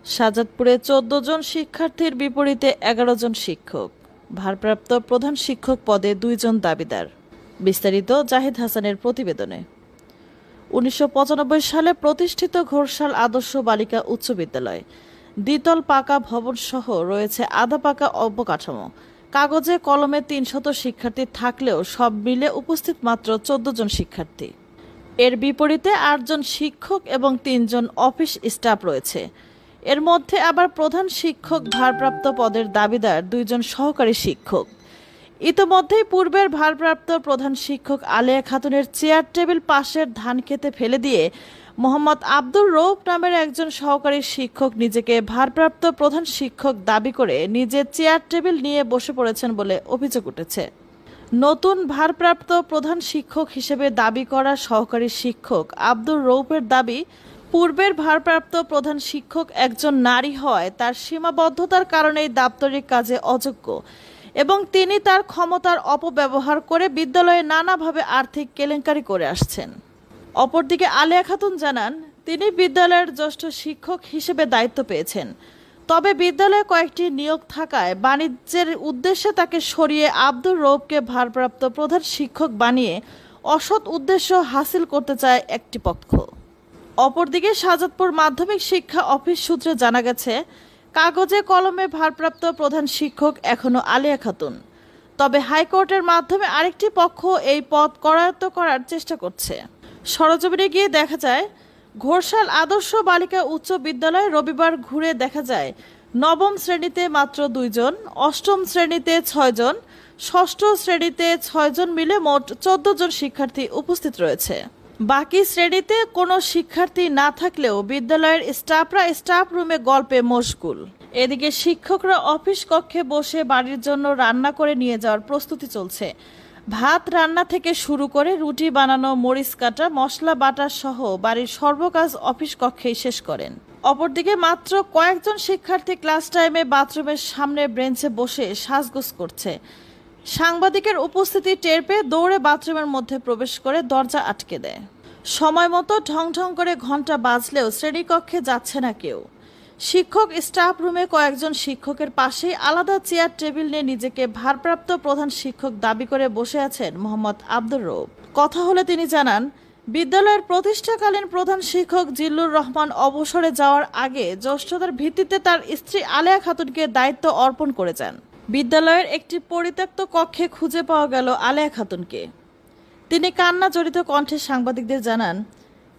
শাহজাদপুরে ১৪ জন শিক্ষার্থীর বিপরীতে ১১ জন শিক্ষক। ভারপ্রাপ্ত প্রধান শিক্ষক পদে ২ জন দাবিদার। বিস্তারিত জাহিদ হাসানের প্রতিবেদনে। ১৯৯৫ সালে প্রতিষ্ঠিত ঘোরশাল আদর্শ বালিকা উচ্চ বিদ্যালয়। দ্বিতল পাকা ভবন সহ রয়েছে আধা পাকা অবকাঠামো। কাগজে কলমে ৩০০ শিক্ষার্থী থাকলেও সব মিলে উপস্থিত মাত্র ১৪ জন শিক্ষার্থী। এর বিপরীতে ৮ জন শিক্ষক এবং ৩ জন অফিস স্টাফ রয়েছে। এর মধ্যে আবার প্রধান শিক্ষক ভারপ্রাপ্ত পদের দাবিদার ২ জন সহকারী শিক্ষক। ইতোমধ্যেই পূর্বের ভারপ্রাপ্ত প্রধান শিক্ষক আলেয়া খাতুনের চেয়ার টেবিল পাশের ধান খেতে ফেলে দিয়ে মোহাম্মদ আব্দুর রৌফ নামের একজন সহকারী শিক্ষক নিজেকে ভারপ্রাপ্ত প্রধান শিক্ষক দাবি করে নিজের চেয়ার টেবিল নিয়ে বসে পড়েছেন বলে অভিযোগ উঠেছে। নতুন ভারপ্রাপ্ত প্রধান শিক্ষক হিসেবে দাবি করা সহকারী শিক্ষক আব্দুর রৌফের দাবি, পূর্বের ভারপ্রাপ্ত প্রধান শিক্ষক একজন নারী হয় তার সীমাবদ্ধতার কারণেই দাপ্তরিক কাজে অযোগ্য এবং তিনি তার ক্ষমতার অপব্যবহার করে বিদ্যালয়ে নানাভাবে আর্থিক কেলেঙ্কারি করে আসছেন। অপরদিকে আলেয়া খাতুন জানান, তিনি বিদ্যালয়ের জ্যেষ্ঠ শিক্ষক হিসেবে দায়িত্ব পেয়েছেন, তবে বিদ্যালয়ে কয়েকটি নিয়োগ থাকায় বাণিজ্যের উদ্দেশ্যে তাকে সরিয়ে আব্দুর রৌফকে ভারপ্রাপ্ত প্রধান শিক্ষক বানিয়ে অসৎ উদ্দেশ্য হাসিল করতে চায় একটি পক্ষ। অপরদিকে শাহজাদপুর মাধ্যমিক শিক্ষা অফিস সূত্রে জানা গেছে, কাগজে কলমে ভারপ্রাপ্ত প্রধান শিক্ষক এখনো আলেয়া খাতুন, তবে হাইকোর্টের মাধ্যমে আরেকটি পক্ষ এই পদ করায়ত্ত করার চেষ্টা করছে। সরেজমিনে গিয়ে দেখা যায়, ঘোরশাল আদর্শ বালিকা উচ্চ বিদ্যালয়ে রবিবার ঘুরে দেখা যায় নবম শ্রেণীতে মাত্র ২ জন, অষ্টম শ্রেণীতে ৬ জন, ষষ্ঠ শ্রেণীতে ৬ জন মিলে মোট ১৪ জন শিক্ষার্থী উপস্থিত রয়েছে। বাকি শ্রেণীতে কোনো শিক্ষার্থী না থাকলেও বিদ্যালয়ের স্টাফরা স্টাফ রুমে গল্পে মশগুল। এদিকে শিক্ষকরা অফিস কক্ষে বসে বাড়ির জন্য রান্না করে নিয়ে যাওয়ার প্রস্তুতি চলছে। ভাত রান্না থেকে শুরু করে রুটি বানানো, মরিচ কাটা, মশলা বাটা সহ বাড়ির সর্বকাজ অফিস কক্ষেই শেষ করেন। অপরদিকে মাত্র কয়েকজন শিক্ষার্থী ক্লাস টাইমে বাথরুমের সামনে বেঞ্চে বসে সাজগোজ করছে। সাংবাদিকের উপস্থিতি টের পেয়ে দৌড়ে বাথরুমের মধ্যে প্রবেশ করে দরজা আটকে দেয়। সময় মতো ঢং ঢং করে ঘন্টা বাজলেও শ্রেণীকক্ষে যাচ্ছে না কেউ। শিক্ষক স্টাফ রুমে কয়েকজন শিক্ষকের পাশেই আলাদা চেয়ার টেবিল নিয়ে নিজেকে ভারপ্রাপ্ত প্রধান শিক্ষক দাবি করে বসে আছেন মোহাম্মদ আব্দুর রৌফ। কথা হলে তিনি জানান, বিদ্যালয়ের প্রতিষ্ঠাকালীন প্রধান শিক্ষক জিল্লুর রহমান অবসরে যাওয়ার আগে জ্যেষ্ঠতার ভিত্তিতে তার স্ত্রী আলেয়া খাতুনকে দায়িত্ব অর্পণ করে যান। বিদ্যালয়ের একটি পরিত্যক্ত কক্ষে খুঁজে পাওয়া গেল আলেয়া খাতুনকে। তিনি কান্না জড়িত কণ্ঠে সাংবাদিকদের জানান,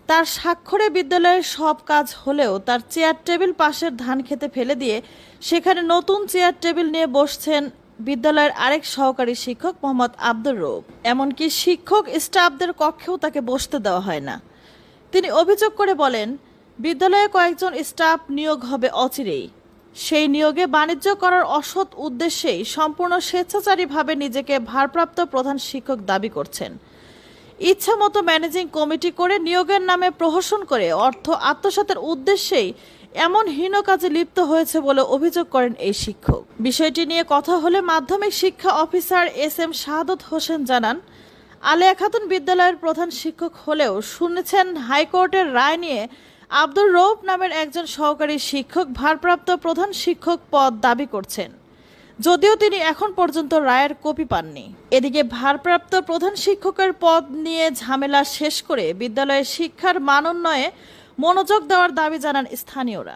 তার স্বাক্ষরে বিদ্যালয়ের সব কাজ হলেও তার চেয়ার টেবিল পাশের ধান খেতে ফেলে দিয়ে সেখানে নতুন চেয়ার টেবিল নিয়ে বসছেন বিদ্যালয়ের আরেক সহকারী শিক্ষক মোহাম্মদ আব্দুর রৌফ। এমনকি শিক্ষক স্টাফদের কক্ষেও তাকে বসতে দেওয়া হয় না। তিনি অভিযোগ করে বলেন, বিদ্যালয়ে কয়েকজন স্টাফ নিয়োগ হবে অচিরেই। সেই নিয়োগে বাণিজ্য করার অসৎ উদ্দেশ্যেই সম্পূর্ণ স্বেচ্ছাচারীভাবে নিজেকে ভারপ্রাপ্ত প্রধান শিক্ষক দাবি করছেন। ইচ্ছা মতো ম্যানেজিং কমিটি করে নিয়োগের নামে প্রহসন করে অর্থ আত্মসাতের উদ্দেশ্যেই এমন হীন কাজে লিপ্ত হয়েছে বলে অভিযোগ করেন এই শিক্ষক। বিষয়টি নিয়ে কথা হলে মাধ্যমিক শিক্ষা অফিসার SM শাহাদত হোসেন জানান, আলেয়া খাতুন বিদ্যালয়ের প্রধান শিক্ষক হলেও শুনেছেন হাইকোর্টের রায় নিয়ে আব্দুর রৌফ নামের একজন সহকারী শিক্ষক ভারপ্রাপ্ত প্রধান শিক্ষক পদ দাবি করছেন, যদিও তিনি এখন পর্যন্ত রায়ের কপি পাননি। এদিকে ভারপ্রাপ্ত প্রধান শিক্ষকের পদ নিয়ে ঝামেলা শেষ করে বিদ্যালয়ের শিক্ষার মান উন্নয়নে মনোযোগ দেওয়ার দাবি জানান স্থানীয়রা।